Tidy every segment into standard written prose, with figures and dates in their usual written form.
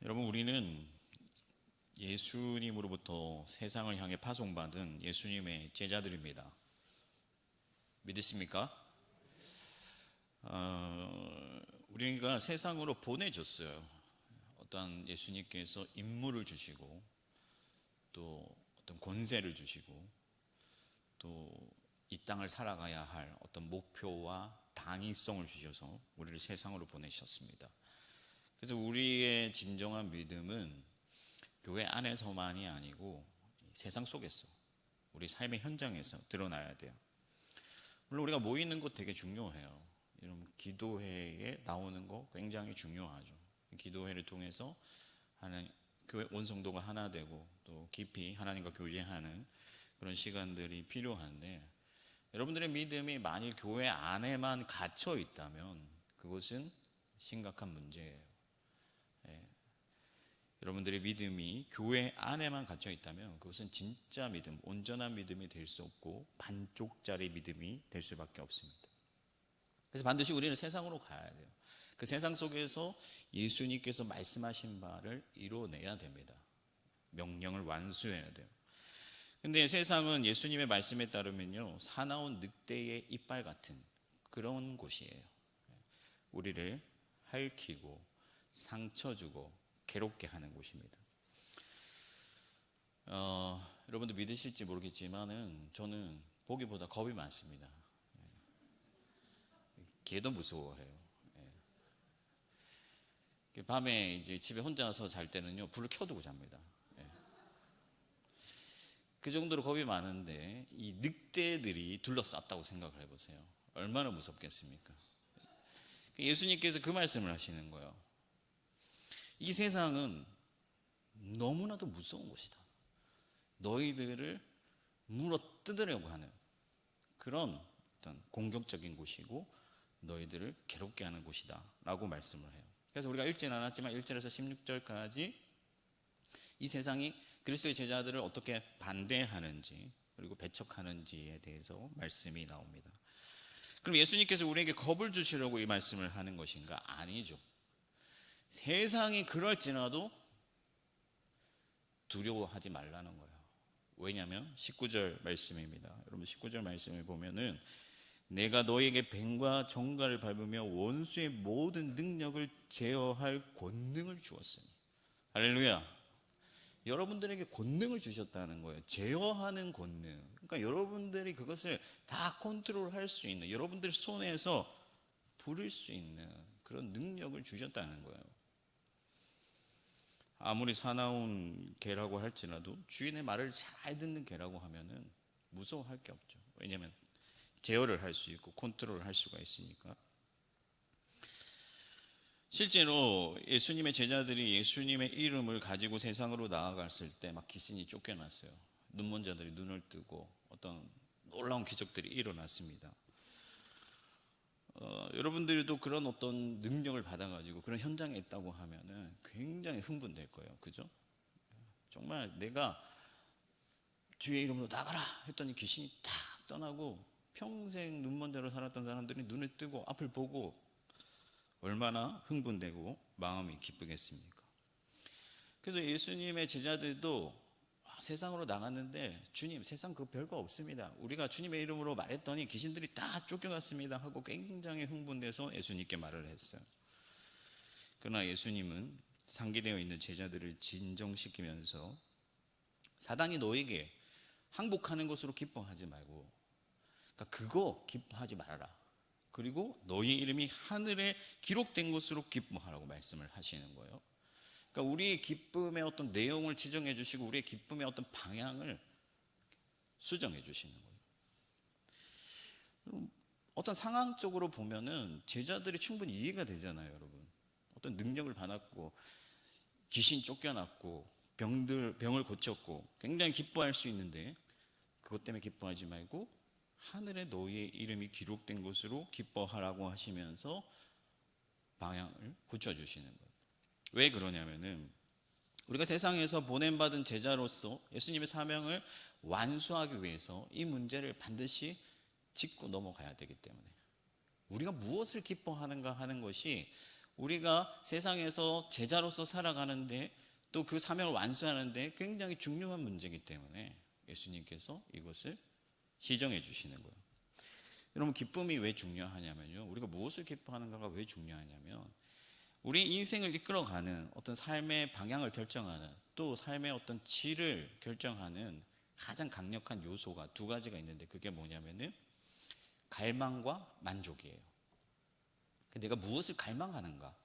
여러분, 우리는 예수님으로부터 세상을 향해 파송받은 예수님의 제자들입니다. 믿으십니까? 우리가 세상으로 보내졌어요. 어떤 예수님께서 임무를 주시고 또 어떤 권세를 주시고 또 이 땅을 살아가야 할 어떤 목표와 당위성을 주셔서 우리를 세상으로 보내셨습니다. 그래서 우리의 진정한 믿음은 교회 안에서만이 아니고 세상 속에서, 우리 삶의 현장에서 드러나야 돼요. 물론 우리가 모이는 것 되게 중요해요. 여러분, 기도회에 나오는 거 굉장히 중요하죠. 기도회를 통해서 교회 온 성도가 하나 되고 또 깊이 하나님과 교제하는 그런 시간들이 필요한데, 여러분들의 믿음이 만일 교회 안에만 갇혀 있다면 그것은 심각한 문제예요. 여러분들의 믿음이 교회 안에만 갇혀 있다면 그것은 진짜 믿음, 온전한 믿음이 될 수 없고 반쪽짜리 믿음이 될 수밖에 없습니다. 그래서 반드시 우리는 세상으로 가야 돼요. 그 세상 속에서 예수님께서 말씀하신 바를 이뤄내야 됩니다. 명령을 완수해야 돼요. 근데 세상은 예수님의 말씀에 따르면요, 사나운 늑대의 이빨 같은 그런 곳이에요. 우리를 핥히고 상처 주고 괴롭게 하는 곳입니다. 여러분들 믿으실지 모르겠지만은 저는 보기보다 겁이 많습니다. 개도 무서워해요. 밤에 이제 집에 혼자서 잘 때는요, 불을 켜두고 잡니다. 그 정도로 겁이 많은데 이 늑대들이 둘러쌌다고 생각을 해보세요. 얼마나 무섭겠습니까? 예수님께서 그 말씀을 하시는 거예요. 이 세상은 너무나도 무서운 곳이다. 너희들을 물어 뜯으려고 하는 그런 어떤 공격적인 곳이고 너희들을 괴롭게 하는 곳이다 라고 말씀을 해요. 그래서 우리가 읽지는 않았지만 1절에서 16절까지 이 세상이 그리스도의 제자들을 어떻게 반대하는지 그리고 배척하는지에 대해서 말씀이 나옵니다. 그럼 예수님께서 우리에게 겁을 주시려고 이 말씀을 하는 것인가? 아니죠. 세상이 그럴지라도 두려워하지 말라는 거예요. 왜냐하면 19절 말씀입니다. 여러분, 19절 말씀을 보면은 내가 너에게 뱀과 정갈을 밟으며 원수의 모든 능력을 제어할 권능을 주었으니. 할렐루야. 여러분들에게 권능을 주셨다는 거예요. 제어하는 권능. 그러니까 여러분들이 그것을 다 컨트롤할 수 있는, 여러분들 손에서 부릴 수 있는 그런 능력을 주셨다는 거예요. 아무리 사나운 개라고 할지라도 주인의 말을 잘 듣는 개라고 하면은 무서워할 게 없죠. 왜냐하면 제어를 할 수 있고 컨트롤을 할 수가 있으니까. 실제로 예수님의 제자들이 예수님의 이름을 가지고 세상으로 나아갔을 때 막 귀신이 쫓겨났어요. 눈먼 자들이 눈을 뜨고 어떤 놀라운 기적들이 일어났습니다. 여러분들도 그런 어떤 능력을 받아가지고 그런 현장에 있다고 하면은 굉장히 흥분될 거예요. 그죠? 정말 내가 주의 이름으로 나가라 했더니 귀신이 탁 떠나고 평생 눈먼 자로 살았던 사람들이 눈을 뜨고 앞을 보고 얼마나 흥분되고 마음이 기쁘겠습니까? 그래서 예수님의 제자들도 세상으로 나갔는데 주님, 세상 그 별거 없습니다. 우리가 주님의 이름으로 말했더니 귀신들이 다 쫓겨났습니다 하고 굉장히 흥분돼서 예수님께 말을 했어요. 그러나 예수님은 상기되어 있는 제자들을 진정시키면서 사단이 너에게 항복하는 것으로 기뻐하지 말고, 그러니까 그거 기뻐하지 말아라. 그리고 너희 이름이 하늘에 기록된 것으로 기뻐하라고 말씀을 하시는 거예요. 그러니까 우리의 기쁨의 어떤 내용을 지정해 주시고 우리의 기쁨의 어떤 방향을 수정해 주시는 거예요. 어떤 상황적으로 보면은 제자들이 충분히 이해가 되잖아요, 여러분. 어떤 능력을 받았고 귀신 쫓겨났고 병을 고쳤고 굉장히 기뻐할 수 있는데 그것 때문에 기뻐하지 말고 하늘에 너희의 이름이 기록된 것으로 기뻐하라고 하시면서 방향을 고쳐주시는 거예요. 왜 그러냐면은 우리가 세상에서 보냄받은 제자로서 예수님의 사명을 완수하기 위해서 이 문제를 반드시 짚고 넘어가야 되기 때문에 우리가 무엇을 기뻐하는가 하는 것이 우리가 세상에서 제자로서 살아가는데 또 그 사명을 완수하는데 굉장히 중요한 문제이기 때문에 예수님께서 이것을 시정해 주시는 거예요. 여러분, 기쁨이 왜 중요하냐면요, 우리가 무엇을 기뻐하는가가 왜 중요하냐면 우리 인생을 이끌어가는 어떤 삶의 방향을 결정하는, 또 삶의 어떤 질을 결정하는 가장 강력한 요소가 두 가지가 있는데, 그게 뭐냐면은 갈망과 만족이에요. 내가 무엇을 갈망하는가,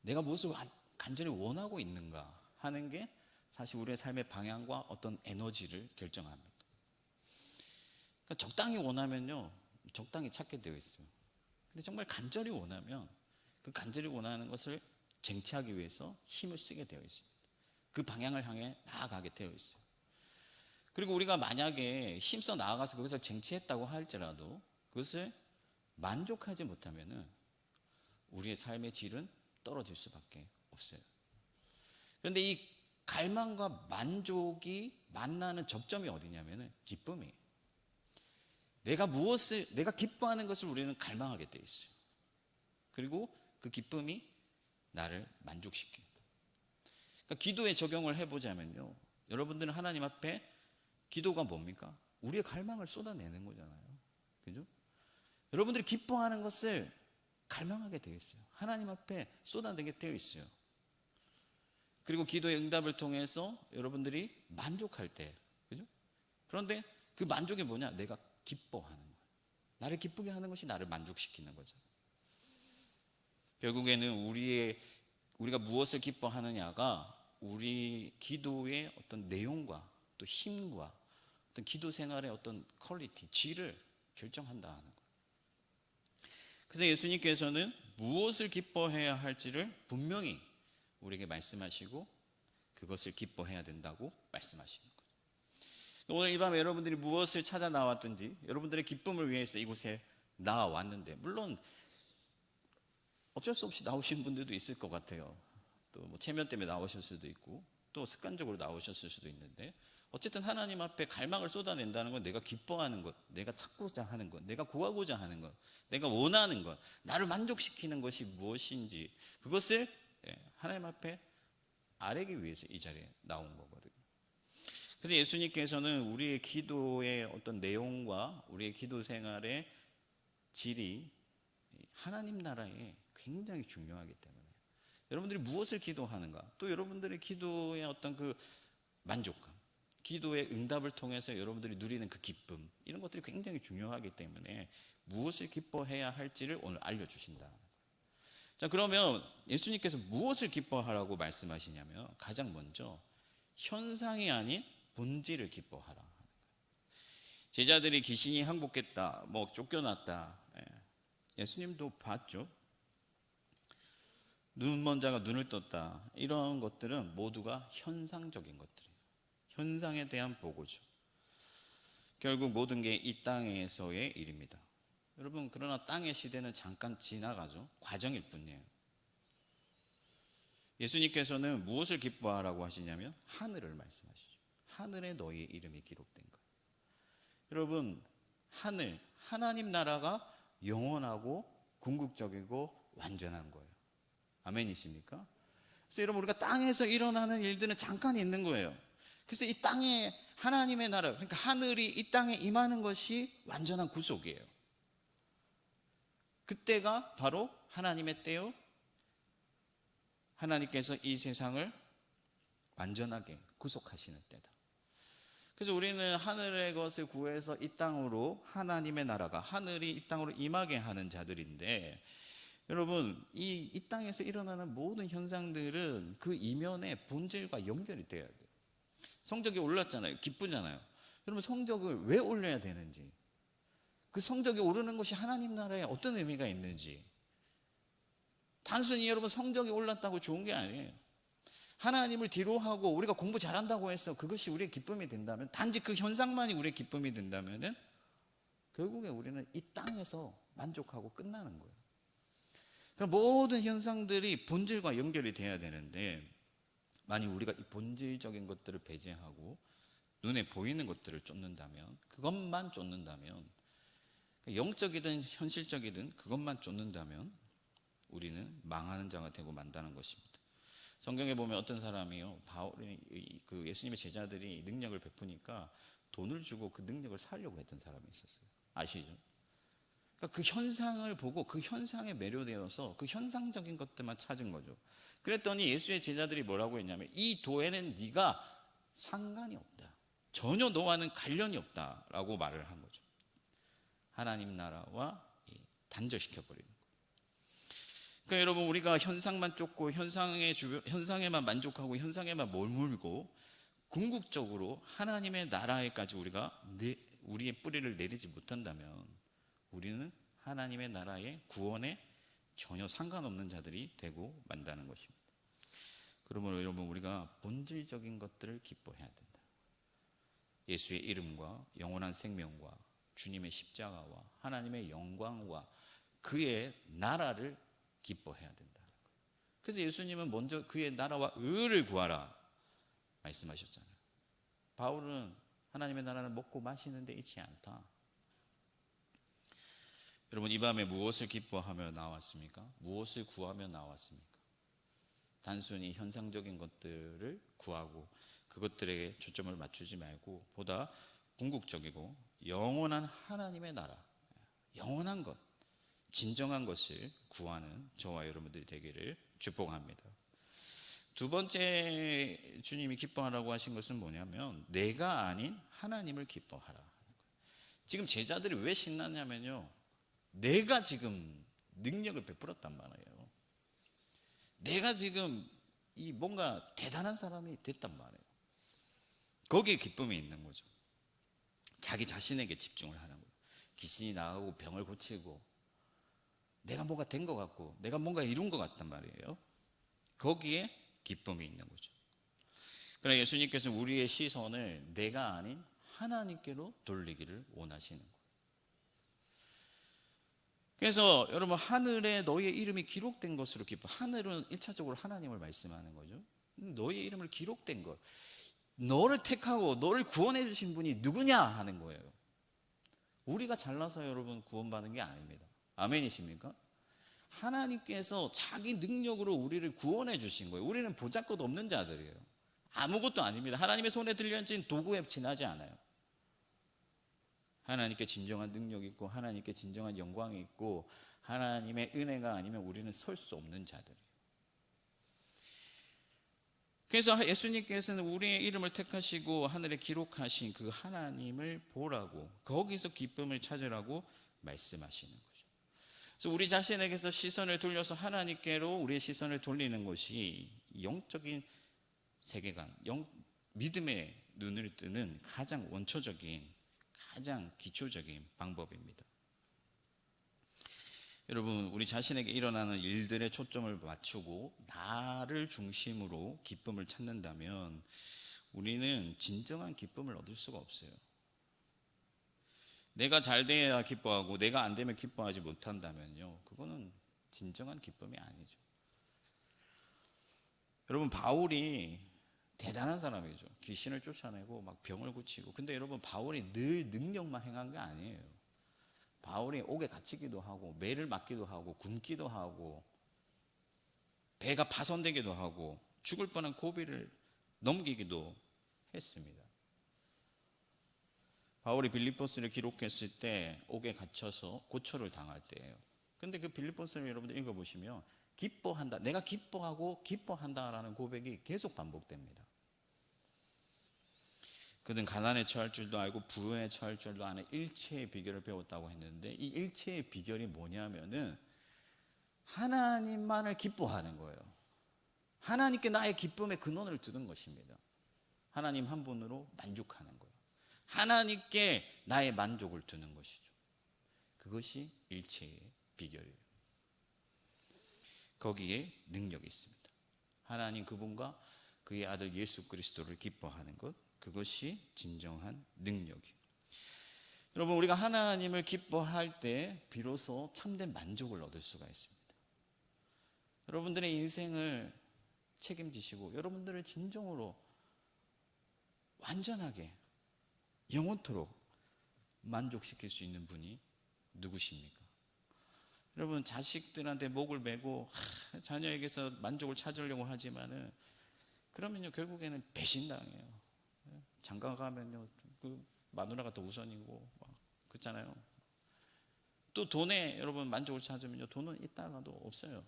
내가 무엇을 간절히 원하고 있는가 하는 게 사실 우리의 삶의 방향과 어떤 에너지를 결정합니다. 그러니까 적당히 원하면요, 적당히 찾게 되어 있어요. 근데 정말 간절히 원하면 그 간절히 원하는 것을 쟁취하기 위해서 힘을 쓰게 되어 있습니다. 그 방향을 향해 나아가게 되어 있어요. 그리고 우리가 만약에 힘써 나아가서 그것을 쟁취했다고 할지라도 그것을 만족하지 못하면은 우리의 삶의 질은 떨어질 수밖에 없어요. 그런데 이 갈망과 만족이 만나는 접점이 어디냐면은 기쁨이에요. 내가 기뻐하는 것을 우리는 갈망하게 돼 있어요. 그리고 그 기쁨이 나를 만족시켜요. 그러니까 기도에 적용을 해보자면요, 여러분들은 하나님 앞에 기도가 뭡니까? 우리의 갈망을 쏟아내는 거잖아요. 그죠? 여러분들이 기뻐하는 것을 갈망하게 되어 있어요. 하나님 앞에 쏟아내게 되어 있어요. 그리고 기도의 응답을 통해서 여러분들이 만족할 때, 그죠? 그런데 그 만족이 뭐냐? 내가 기뻐하는 거예요. 나를 기쁘게 하는 것이 나를 만족시키는 거죠. 결국에는 우리가 무엇을 기뻐하느냐가 우리 기도의 어떤 내용과 또 힘과 어떤 기도 생활의 어떤 퀄리티, 질을 결정한다는 거예요. 그래서 예수님께서는 무엇을 기뻐해야 할지를 분명히 우리에게 말씀하시고 그것을 기뻐해야 된다고 말씀하시는 거예요. 오늘 이 밤에 여러분들이 무엇을 찾아 나왔든지 여러분들의 기쁨을 위해서 이곳에 나왔는데, 물론 어쩔 수 없이 나오신 분들도 있을 것 같아요. 또 뭐 체면 때문에 나오실 수도 있고 또 습관적으로 나오셨을 수도 있는데, 어쨌든 하나님 앞에 갈망을 쏟아낸다는 건 내가 기뻐하는 것, 내가 찾고자 하는 것, 내가 구하고자 하는 것, 내가 원하는 것, 나를 만족시키는 것이 무엇인지 그것을 하나님 앞에 아뢰기 위해서 이 자리에 나온 거거든요. 그래서 예수님께서는 우리의 기도의 어떤 내용과 우리의 기도 생활의 질이 하나님 나라에 굉장히 중요하기 때문에 여러분들이 무엇을 기도하는가, 또 여러분들의 기도의 어떤 그 만족감, 기도의 응답을 통해서 여러분들이 누리는 그 기쁨, 이런 것들이 굉장히 중요하기 때문에 무엇을 기뻐해야 할지를 오늘 알려주신다. 자, 그러면 예수님께서 무엇을 기뻐하라고 말씀하시냐면 가장 먼저 현상이 아닌 본질을 기뻐하라. 제자들이 귀신이 항복했다, 뭐 쫓겨났다, 예수님도 봤죠. 눈먼 자가 눈을 떴다, 이런 것들은 모두가 현상적인 것들이에요. 현상에 대한 보고죠. 결국 모든 게 이 땅에서의 일입니다. 여러분, 그러나 땅의 시대는 잠깐 지나가죠. 과정일 뿐이에요. 예수님께서는 무엇을 기뻐하라고 하시냐면 하늘을 말씀하시죠. 하늘에 너희의 이름이 기록된 거예요. 여러분, 하나님 나라가 영원하고 궁극적이고 완전한 거예요. 아멘이십니까? 그래서 여러분, 우리가 땅에서 일어나는 일들은 잠깐 있는 거예요. 그래서 이 땅에 하나님의 나라, 그러니까 하늘이 이 땅에 임하는 것이 완전한 구속이에요. 그때가 바로 하나님의 때요, 하나님께서 이 세상을 완전하게 구속하시는 때다. 그래서 우리는 하늘의 것을 구해서 이 땅으로, 하나님의 나라가 하늘이 이 땅으로 임하게 하는 자들인데, 여러분, 이 땅에서 일어나는 모든 현상들은 그 이면의 본질과 연결이 돼야 돼요. 성적이 올랐잖아요. 기쁘잖아요. 여러분, 성적을 왜 올려야 되는지, 그 성적이 오르는 것이 하나님 나라에 어떤 의미가 있는지, 단순히 여러분 성적이 올랐다고 좋은 게 아니에요. 하나님을 뒤로하고 우리가 공부 잘한다고 해서 그것이 우리의 기쁨이 된다면, 단지 그 현상만이 우리의 기쁨이 된다면 결국에 우리는 이 땅에서 만족하고 끝나는 거예요. 그럼 모든 현상들이 본질과 연결이 돼야 되는데, 만약 우리가 이 본질적인 것들을 배제하고 눈에 보이는 것들을 쫓는다면, 그것만 쫓는다면, 영적이든 현실적이든 그것만 쫓는다면 우리는 망하는 자가 되고 만다는 것입니다. 성경에 보면 어떤 사람이요, 바울이 그 예수님의 제자들이 능력을 베푸니까 돈을 주고 그 능력을 살려고 했던 사람이 있었어요. 아시죠? 그러니까 그 현상을 보고 그 현상에 매료되어서 그 현상적인 것들만 찾은 거죠. 그랬더니 예수의 제자들이 뭐라고 했냐면, 이 도에는 네가 상관이 없다, 전혀 너와는 관련이 없다라고 말을 한 거죠. 하나님 나라와 단절시켜 버리는 거예요. 그러니까 여러분, 우리가 현상만 쫓고 현상에만 만족하고 현상에만 머물고 궁극적으로 하나님의 나라에까지 우리가 우리의 뿌리를 내리지 못한다면 우리는 하나님의 나라의 구원에 전혀 상관없는 자들이 되고 만다는 것입니다. 그러므로 여러분, 우리가 본질적인 것들을 기뻐해야 된다. 예수의 이름과 영원한 생명과 주님의 십자가와 하나님의 영광과 그의 나라를 기뻐해야 된다. 그래서 예수님은 먼저 그의 나라와 의를 구하라 말씀하셨잖아요. 바울은 하나님의 나라는 먹고 마시는 데 있지 않다. 여러분, 이 밤에 무엇을 기뻐하며 나왔습니까? 무엇을 구하며 나왔습니까? 단순히 현상적인 것들을 구하고 그것들에게 초점을 맞추지 말고 보다 궁극적이고 영원한 하나님의 나라, 영원한 것, 진정한 것을 구하는 저와 여러분들이 되기를 축복합니다. 두 번째 주님이 기뻐하라고 하신 것은 뭐냐면, 내가 아닌 하나님을 기뻐하라. 지금 제자들이 왜 신났냐면요, 내가 지금 능력을 베풀었단 말이에요. 내가 지금 이 뭔가 대단한 사람이 됐단 말이에요. 거기에 기쁨이 있는 거죠. 자기 자신에게 집중을 하는 거예요. 귀신이 나가고 병을 고치고 내가 뭔가 된 것 같고 내가 뭔가 이룬 것 같단 말이에요. 거기에 기쁨이 있는 거죠. 그러나 예수님께서는 우리의 시선을 내가 아닌 하나님께로 돌리기를 원하시는 거예요. 그래서 여러분, 하늘에 너희의 이름이 기록된 것으로 기뻐. 하늘은 1차적으로 하나님을 말씀하는 거죠. 너희의 이름을 기록된 것, 너를 택하고 너를 구원해 주신 분이 누구냐 하는 거예요. 우리가 잘나서 여러분 구원받은 게 아닙니다. 아멘이십니까? 하나님께서 자기 능력으로 우리를 구원해 주신 거예요. 우리는 보잘것 없는 자들이에요. 아무것도 아닙니다. 하나님의 손에 들려진 도구에 지나지 않아요. 하나님께 진정한 능력이 있고 하나님께 진정한 영광이 있고 하나님의 은혜가 아니면 우리는 설 수 없는 자들이에요. 그래서 예수님께서는 우리의 이름을 택하시고 하늘에 기록하신 그 하나님을 보라고, 거기서 기쁨을 찾으라고 말씀하시는 거죠. 그래서 우리 자신에게서 시선을 돌려서 하나님께로 우리의 시선을 돌리는 것이 영적인 세계관, 믿음의 눈을 뜨는 가장 원초적인, 가장 기초적인 방법입니다. 여러분, 우리 자신에게 일어나는 일들에 초점을 맞추고 나를 중심으로 기쁨을 찾는다면 우리는 진정한 기쁨을 얻을 수가 없어요. 내가 잘 돼야 기뻐하고 내가 안 되면 기뻐하지 못한다면요, 그거는 진정한 기쁨이 아니죠. 여러분, 바울이 대단한 사람이죠. 귀신을 쫓아내고 막 병을 고치고. 근데 여러분, 바울이 늘 능력만 행한 게 아니에요. 바울이 옥에 갇히기도 하고 매를 맞기도 하고 굶기도 하고 배가 파손되기도 하고 죽을 뻔한 고비를 넘기기도 했습니다. 바울이 빌립보스를 기록했을 때 옥에 갇혀서 고초를 당할 때예요. 근데 그 빌립보스를 여러분들 읽어보시면 기뻐한다, 내가 기뻐하고 기뻐한다라는 고백이 계속 반복됩니다. 그는 가난에 처할 줄도 알고 부에 처할 줄도 아는 일체의 비결을 배웠다고 했는데, 이 일체의 비결이 뭐냐면은 하나님만을 기뻐하는 거예요. 하나님께 나의 기쁨의 근원을 두는 것입니다. 하나님 한 분으로 만족하는 거예요. 하나님께 나의 만족을 두는 것이죠. 그것이 일체의 비결이에요. 거기에 능력이 있습니다. 하나님 그분과 그의 아들 예수 그리스도를 기뻐하는 것, 그것이 진정한 능력이에요. 여러분, 우리가 하나님을 기뻐할 때 비로소 참된 만족을 얻을 수가 있습니다. 여러분들의 인생을 책임지시고 여러분들을 진정으로 완전하게 영원토록 만족시킬 수 있는 분이 누구십니까? 여러분, 자식들한테 목을 메고 자녀에게서 만족을 찾으려고 하지만은 그러면요 결국에는 배신당해요. 장가 가면요 그 마누라가 더 우선이고 막 그렇잖아요. 또 돈에 여러분 만족을 찾으면요 돈은 있다가도 없어요.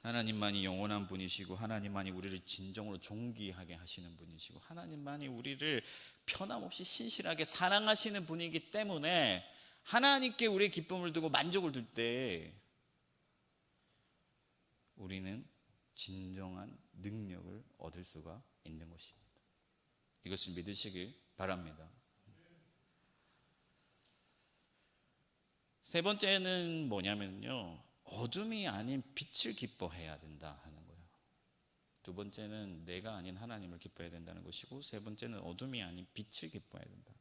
하나님만이 영원한 분이시고 하나님만이 우리를 진정으로 존귀하게 하시는 분이시고 하나님만이 우리를 편함없이 신실하게 사랑하시는 분이기 때문에 하나님께 우리의 기쁨을 두고 만족을 둘 때 우리는 진정한 능력을 얻을 수가 있는 것입니다. 이것을 믿으시길 바랍니다. 세 번째는 뭐냐면요, 어둠이 아닌 빛을 기뻐해야 된다 하는 거예요. 두 번째는 내가 아닌 하나님을 기뻐해야 된다는 것이고, 세 번째는 어둠이 아닌 빛을 기뻐해야 된다.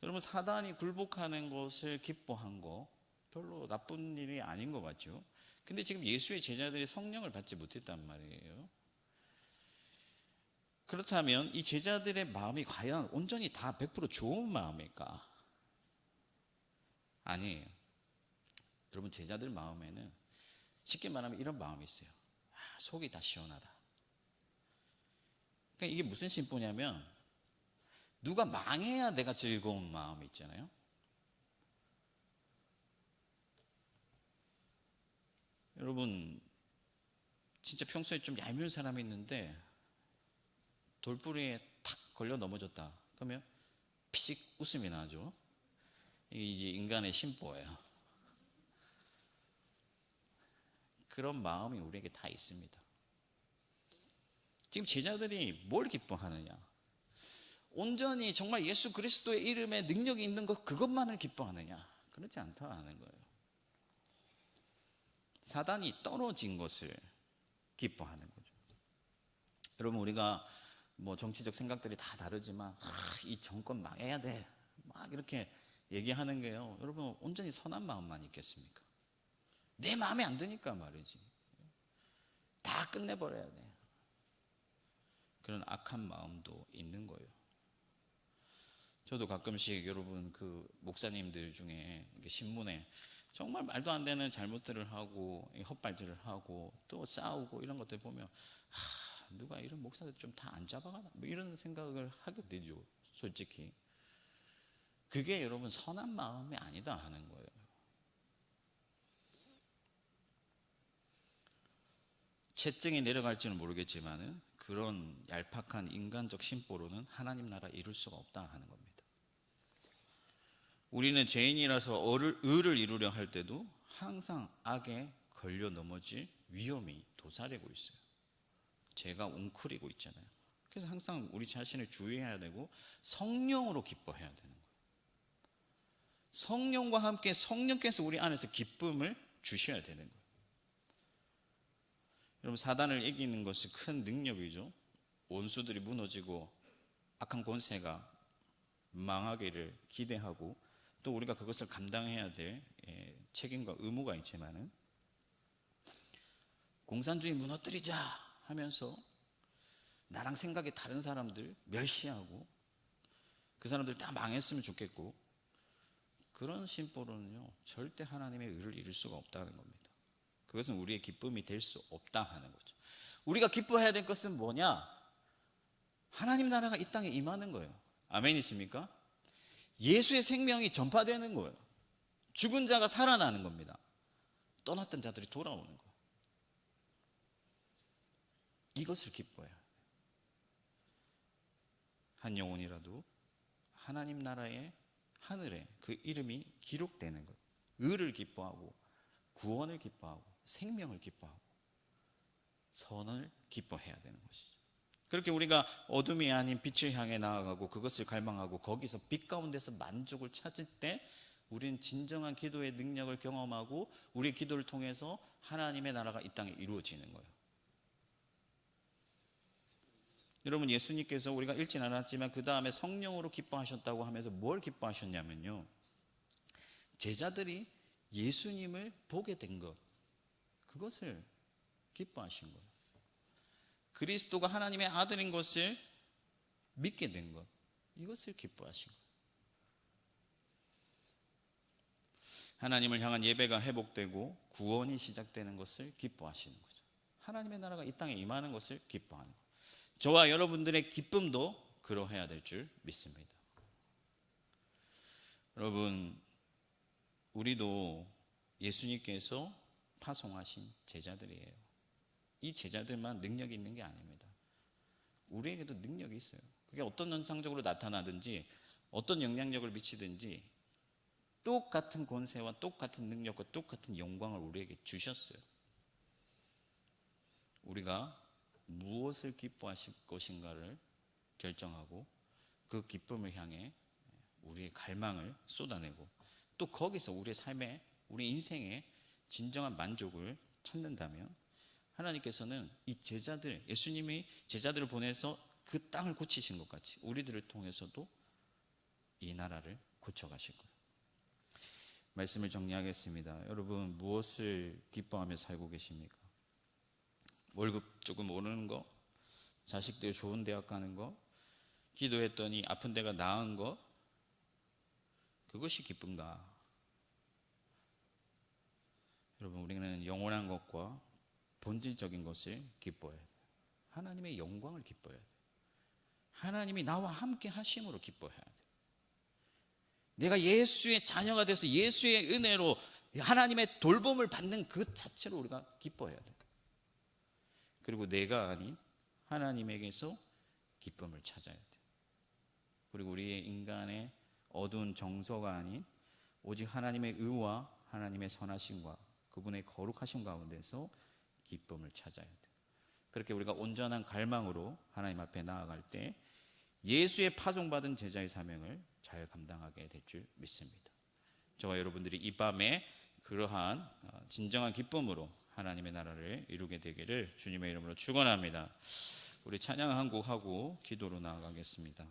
여러분, 사단이 굴복하는 것을 기뻐한 거 별로 나쁜 일이 아닌 것 같죠. 근데 지금 예수의 제자들이 성령을 받지 못했단 말이에요. 그렇다면 이 제자들의 마음이 과연 온전히 다 100% 좋은 마음일까? 아니에요. 여러분, 제자들 마음에는 쉽게 말하면 이런 마음이 있어요. 속이 다 시원하다. 그러니까 이게 무슨 심보냐면, 누가 망해야 내가 즐거운 마음이 있잖아요. 여러분, 진짜 평소에 좀 얄미운 사람이 있는데 돌부리에 탁 걸려 넘어졌다 그러면 피식 웃음이 나죠. 이게 이제 인간의 심보예요. 그런 마음이 우리에게 다 있습니다. 지금 제자들이 뭘 기뻐하느냐? 온전히 정말 예수 그리스도의 이름에 능력이 있는 것, 그것만을 기뻐하느냐? 그렇지 않다는 거예요. 사단이 떨어진 것을 기뻐하는 거죠. 여러분, 우리가 뭐 정치적 생각들이 다 다르지만 이 정권 망해야 돼 막 이렇게 얘기하는 게요, 여러분 온전히 선한 마음만 있겠습니까? 내 마음에 안 드니까 말이지. 다 끝내버려야 돼. 그런 악한 마음도 있는 거예요. 저도 가끔씩 여러분 그 목사님들 중에 신문에 정말 말도 안 되는 잘못들을 하고 헛발질을 하고 또 싸우고 이런 것들 보면 누가 이런 목사들 좀 다 안 잡아가나 뭐 이런 생각을 하게 되죠. 솔직히 그게 여러분 선한 마음이 아니다 하는 거예요. 채증이 내려갈지는 모르겠지만은 그런 얄팍한 인간적 심보로는 하나님 나라 이룰 수가 없다 하는 겁니다. 우리는 죄인이라서 의를 이루려 할 때도 항상 악에 걸려 넘어질 위험이 도사리고 있어요. 죄가 웅크리고 있잖아요. 그래서 항상 우리 자신을 주의해야 되고 성령으로 기뻐해야 되는 거예요. 성령과 함께 성령께서 우리 안에서 기쁨을 주셔야 되는 거예요. 여러분, 사단을 이기는 것이 큰 능력이죠. 원수들이 무너지고 악한 권세가 망하기를 기대하고 또 우리가 그것을 감당해야 될 책임과 의무가 있지만은, 공산주의 무너뜨리자 하면서 나랑 생각이 다른 사람들 멸시하고 그 사람들 다 망했으면 좋겠고, 그런 심보로는요 절대 하나님의 의를 이룰 수가 없다는 겁니다. 그것은 우리의 기쁨이 될 수 없다 하는 거죠. 우리가 기뻐해야 될 것은 뭐냐? 하나님 나라가 이 땅에 임하는 거예요. 아멘이십니까? 예수의 생명이 전파되는 거예요. 죽은 자가 살아나는 겁니다. 떠났던 자들이 돌아오는 거예요. 이것을 기뻐해요. 한 영혼이라도 하나님 나라의 하늘에 그 이름이 기록되는 것, 의를 기뻐하고 구원을 기뻐하고 생명을 기뻐하고 선을 기뻐해야 되는 것이죠. 그렇게 우리가 어둠이 아닌 빛을 향해 나아가고 그것을 갈망하고 거기서 빛 가운데서 만족을 찾을 때 우리는 진정한 기도의 능력을 경험하고 우리의 기도를 통해서 하나님의 나라가 이 땅에 이루어지는 거예요. 여러분, 예수님께서 우리가 읽진 않았지만 그 다음에 성령으로 기뻐하셨다고 하면서 뭘 기뻐하셨냐면요, 제자들이 예수님을 보게 된 것, 그것을 기뻐하신 거예요. 그리스도가 하나님의 아들인 것을 믿게 된 것, 이것을 기뻐하신 거예요. 하나님을 향한 예배가 회복되고 구원이 시작되는 것을 기뻐하시는 거죠. 하나님의 나라가 이 땅에 임하는 것을 기뻐하는 거예요. 저와 여러분들의 기쁨도 그러해야 될 줄 믿습니다. 여러분, 우리도 예수님께서 파송하신 제자들이에요. 이 제자들만 능력이 있는 게 아닙니다. 우리에게도 능력이 있어요. 그게 어떤 현상적으로 나타나든지 어떤 영향력을 미치든지 똑같은 권세와 똑같은 능력과 똑같은 영광을 우리에게 주셨어요. 우리가 무엇을 기뻐하실 것인가를 결정하고 그 기쁨을 향해 우리의 갈망을 쏟아내고 또 거기서 우리의 삶에, 우리 인생에 진정한 만족을 찾는다면 하나님께서는 이 제자들, 예수님이 제자들을 보내서 그 땅을 고치신 것 같이 우리들을 통해서도 이 나라를 고쳐가실 거예요. 말씀을 정리하겠습니다. 여러분, 무엇을 기뻐하며 살고 계십니까? 월급 조금 오르는 거, 자식들 좋은 대학 가는 거, 기도했더니 아픈 데가 나은 거, 그것이 기쁜가? 여러분, 우리는 영원한 것과 본질적인 것을 기뻐해야 돼요. 하나님의 영광을 기뻐해야 돼요. 하나님이 나와 함께 하심으로 기뻐해야 돼요. 내가 예수의 자녀가 돼서 예수의 은혜로 하나님의 돌봄을 받는 그 자체로 우리가 기뻐해야 돼요. 그리고 내가 아닌 하나님에게서 기쁨을 찾아야 돼요. 그리고 우리의 인간의 어두운 정서가 아닌 오직 하나님의 의와 하나님의 선하심과 그분의 거룩하심 가운데서 기쁨을 찾아야 돼요. 그렇게 우리가 온전한 갈망으로 하나님 앞에 나아갈 때 예수의 파송받은 제자의 사명을 잘 감당하게 될 줄 믿습니다. 저와 여러분들이 이 밤에 그러한 진정한 기쁨으로 하나님의 나라를 이루게 되기를 주님의 이름으로 축원합니다. 우리 찬양 한 곡 하고 기도로 나아가겠습니다.